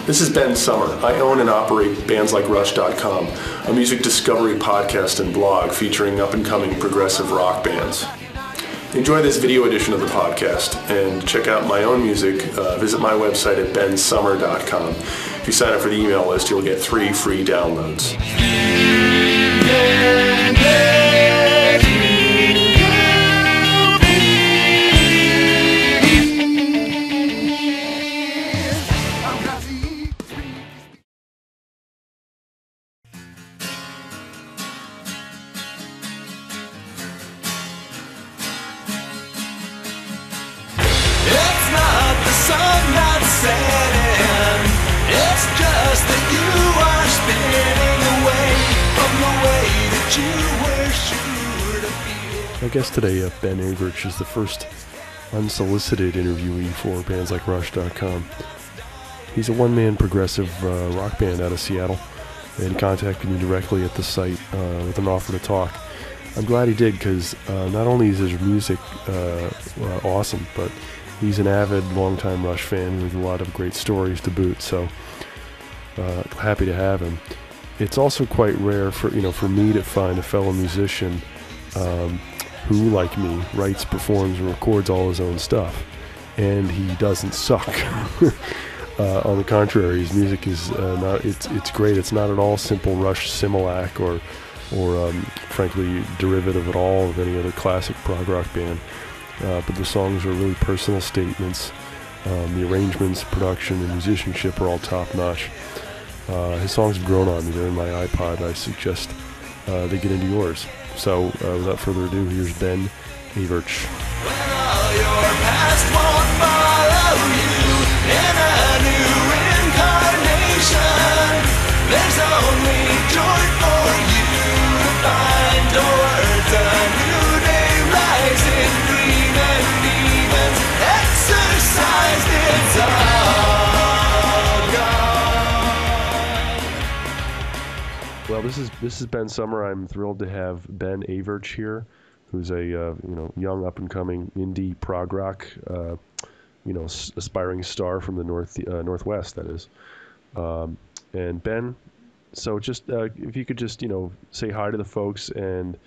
This is Ben Summer. I own and operate BandsLikeRush.com, a music discovery podcast and blog featuring up-and-coming progressive rock bands. Enjoy this video edition of the podcast and check out my own music. Visit my website at bensummer.com. If you sign up for the email list, you'll get 3 free downloads. My guest today, Ben Averch, is the first unsolicited interviewee for BandsLikeRush.com. He's a one-man progressive rock band out of Seattle, and contacted me directly at the site with an offer to talk. I'm glad he did, because not only is his music awesome, but he's an avid, longtime Rush fan with a lot of great stories to boot. So happy to have him. It's also quite rare for me to find a fellow musician who, like me, writes, performs, and records all his own stuff, and he doesn't suck. On the contrary, his music is it's great. It's not at all simple Rush Similac or frankly derivative at all of any other classic prog rock band. But the songs are really personal statements. The arrangements, production, and musicianship are all top notch. His songs have grown on me. They're in my iPod. I suggest they get into yours. So, without further ado, here's Ben Averch. When all your past won't follow you in a new incarnation, there's only joy for you to find towards a new day rising green and demons exercised, it's all gone. Well, this is Ben Summer. I'm thrilled to have Ben Averch here, who's a young up and coming indie prog rock aspiring star from the northwest, that is. And Ben, so just if you could just say hi to the folks and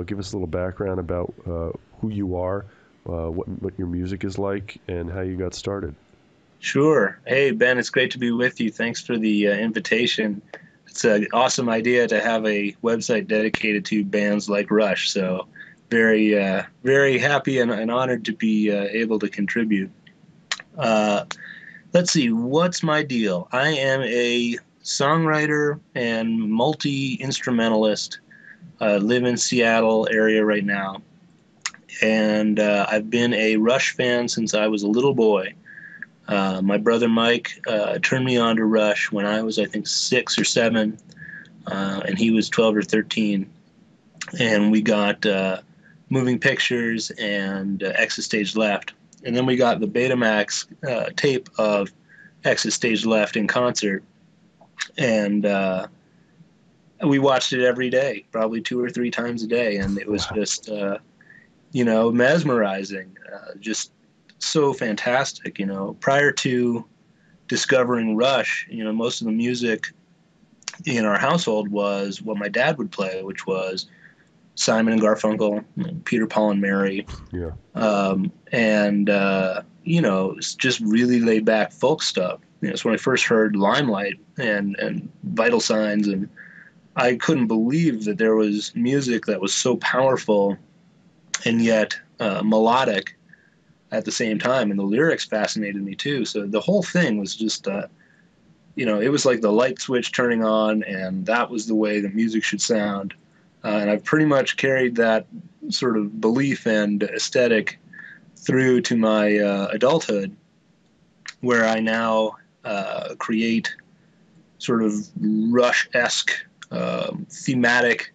give us a little background about who you are, what your music is like, and how you got started. Sure. Hey Ben, it's great to be with you. Thanks for the invitation. It's an awesome idea to have a website dedicated to bands like Rush. So very happy and honored to be able to contribute. Let's see, what's my deal? I am a songwriter and multi-instrumentalist. Live in Seattle area right now. And I've been a Rush fan since I was a little boy. My brother Mike turned me on to Rush when I was, I think, 6 or 7, and he was 12 or 13. And we got Moving Pictures and Exit Stage Left. And then we got the Betamax tape of Exit Stage Left in concert. And we watched it every day, probably 2 or 3 times a day. And it was just, mesmerizing, just so fantastic. Prior to discovering Rush, most of the music in our household was what my dad would play, which was Simon and Garfunkel, Peter, Paul and Mary. Yeah. It's just really laid back folk stuff. It's when I first heard Limelight and Vital Signs, and I couldn't believe that there was music that was so powerful and yet melodic at the same time, and the lyrics fascinated me too. So the whole thing was just, it was like the light switch turning on, and that was the way the music should sound. And I've pretty much carried that sort of belief and aesthetic through to my adulthood, where I now create sort of Rush-esque thematic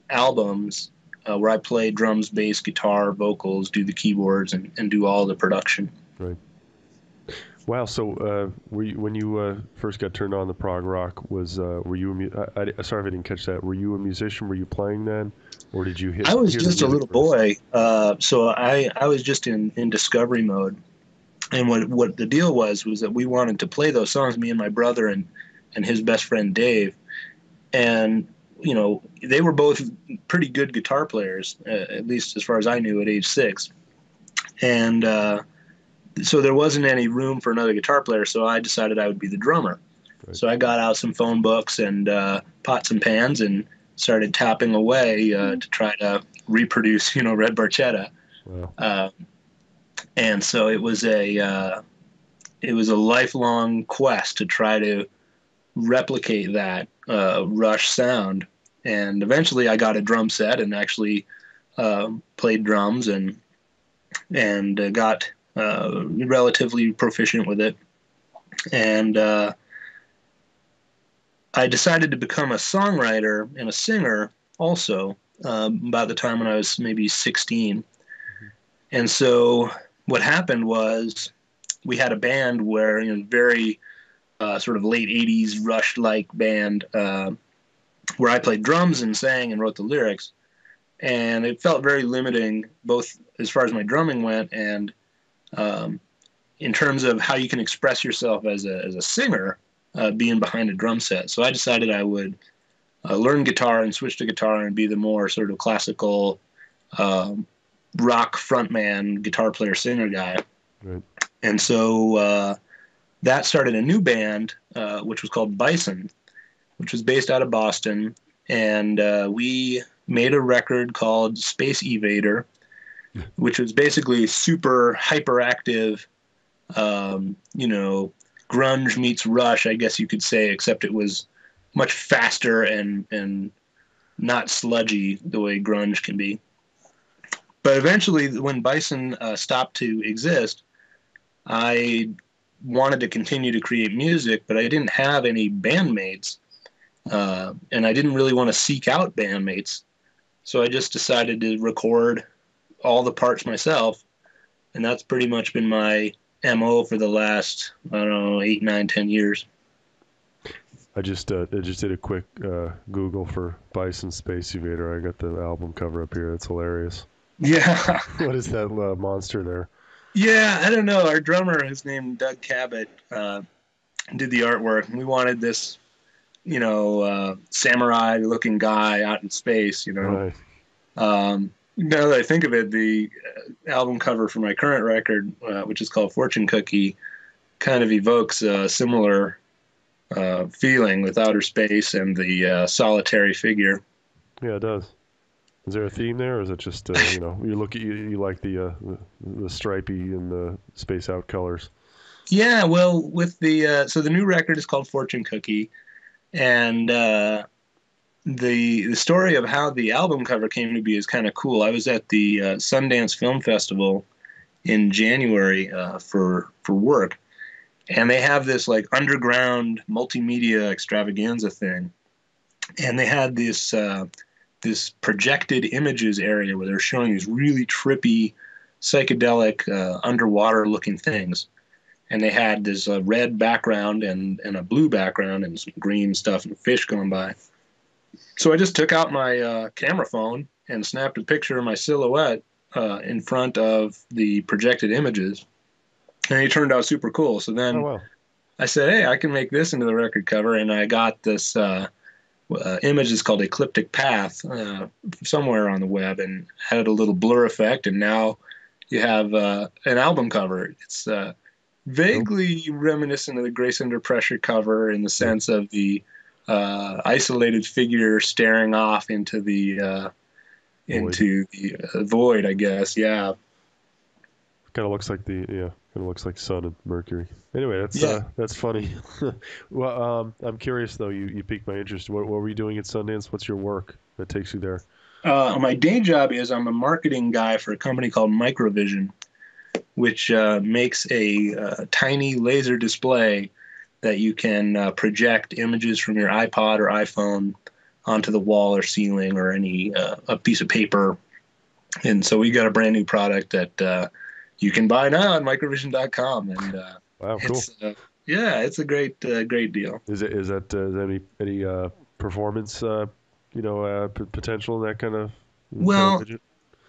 albums where I play drums, bass, guitar, vocals, do the keyboards, and do all the production. Right. Wow. So, when you first got turned on to prog rock, were you sorry if I didn't catch that. Were you a musician? Were you playing then, or did you hit? I was just a little boy, so I was just in discovery mode, And what the deal was that we wanted to play those songs, me and my brother and his best friend Dave, and they were both pretty good guitar players, at least as far as I knew at age 6, and so there wasn't any room for another guitar player. So I decided I would be the drummer. Right. So I got out some phone books and pots and pans and started tapping away to try to reproduce, Red Barchetta. Wow. And so it was a lifelong quest to try to replicate that Rush sound. And eventually, I got a drum set and actually played drums and got relatively proficient with it. And I decided to become a songwriter and a singer also about the time when I was maybe 16. And so what happened was we had a band where, very sort of late 80s Rush-like band where I played drums and sang and wrote the lyrics. And it felt very limiting, both as far as my drumming went and in terms of how you can express yourself as a singer, being behind a drum set. So I decided I would learn guitar and switch to guitar and be the more sort of classical rock frontman, guitar player, singer guy. Right. And so that started a new band, which was called Bison, which was based out of Boston. And we made a record called Space Evader, which was basically super hyperactive, grunge meets Rush, I guess you could say, except it was much faster and not sludgy the way grunge can be. But eventually, when Bison stopped to exist, I wanted to continue to create music, but I didn't have any bandmates, and I didn't really want to seek out bandmates. So I just decided to record all the parts myself, and that's pretty much been my MO for the last, 8, 9, 10 years. I just did a quick Google for Bison Space Evader. I got the album cover up here. It's hilarious. Yeah. What is that monster there? Yeah, I don't know. Our drummer is named Doug Cabot, did the artwork. We wanted this, samurai-looking guy out in space, Right. Now that I think of it, the album cover for my current record, which is called Fortune Cookie, kind of evokes a similar feeling with outer space and the solitary figure. Yeah, it does. Is there a theme there, or is it just you like the stripy and the space out colors? Yeah, well, with the so the new record is called Fortune Cookie, and the story of how the album cover came to be is kind of cool. I was at the Sundance Film Festival in January for work, and they have this like underground multimedia extravaganza thing, and they had this projected images area where they're showing these really trippy, psychedelic, underwater looking things. And they had this red background and a blue background and some green stuff and fish going by. So I just took out my camera phone and snapped a picture of my silhouette in front of the projected images. And it turned out super cool. So then I said, hey, I can make this into the record cover. And I got this image that's called Ecliptic Path somewhere on the web and had a little blur effect. And now you have an album cover. It's vaguely reminiscent of the Grace Under Pressure cover in the sense of the isolated figure staring off into the void, I guess. Yeah. Kind of looks like Sun and Mercury. Anyway, that's funny. Well, I'm curious though. You piqued my interest. What were you doing at Sundance? What's your work that takes you there? My day job is I'm a marketing guy for a company called Microvision, which makes a tiny laser display that you can project images from your iPod or iPhone onto the wall or ceiling or any a piece of paper. And so we got a brand new product that you can buy now on microvision.com. And wow, cool. It's a great deal. Is there any performance potential in that kind of? Well,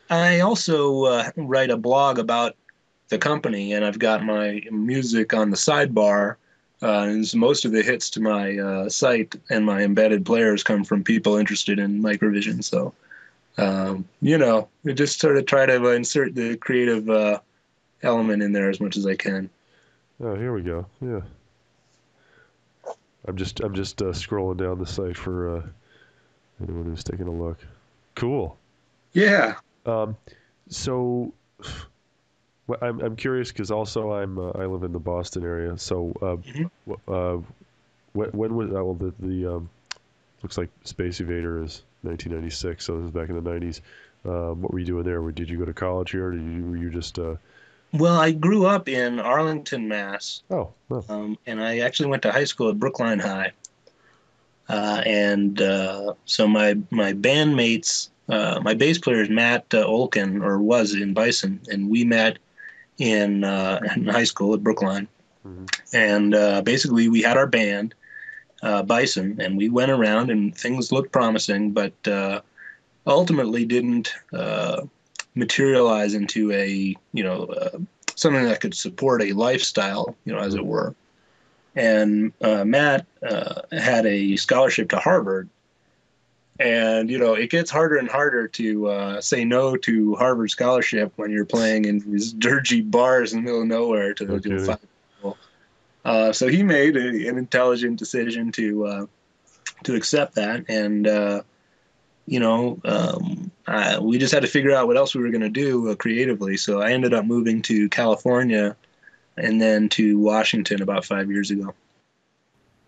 I also write a blog about the company, and I've got my music on the sidebar. And so most of the hits to my site and my embedded players come from people interested in microvision. So, we just sort of try to insert the creative element in there as much as I can. Oh, here we go. Yeah. I'm just scrolling down the site for anyone who's taking a look. Cool. Yeah. So, I'm curious because also I live in the Boston area. So, when was well the looks like Space Invader is 1996, so this is back in the 90s. What were you doing there? Did you go to college here, or were you just? Well, I grew up in Arlington, Mass. Oh. Oh. And I actually went to high school at Brookline High. So my bandmates, my bass player is Matt Olkin, or was in Bison, and we met in high school at Brookline. Mm-hmm. And basically we had our band, Bison, and we went around and things looked promising, but ultimately didn't materialize into something that could support a lifestyle, as it were. And Matt had a scholarship to Harvard. And, it gets harder and harder to say no to Harvard scholarship when you're playing in these dirty bars in the middle of nowhere to do 5 people. So he made an intelligent decision to accept that. And, we just had to figure out what else we were going to do creatively. So I ended up moving to California and then to Washington about 5 years ago.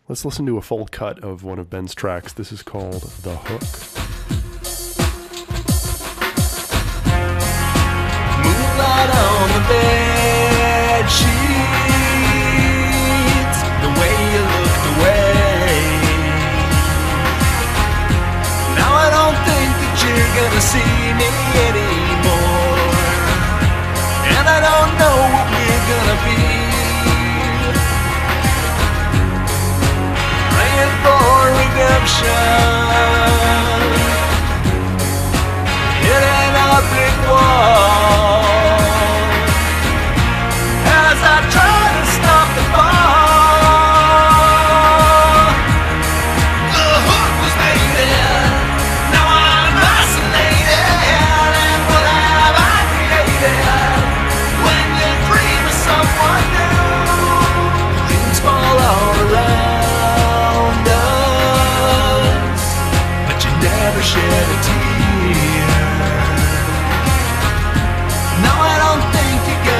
Let's listen to a full cut of one of Ben's tracks. This is called The Hook. Moonlight on the bed sheets, the way you looked away. Now I don't think that you're gonna see me anymore, and I don't know what we're gonna be. Praying for redemption, hitting a brick wall as I try to stop the fall. The hook was made, now I'm isolated, and what have I created? When you dream of someone new, dreams fall all around us, but you never shed a tear.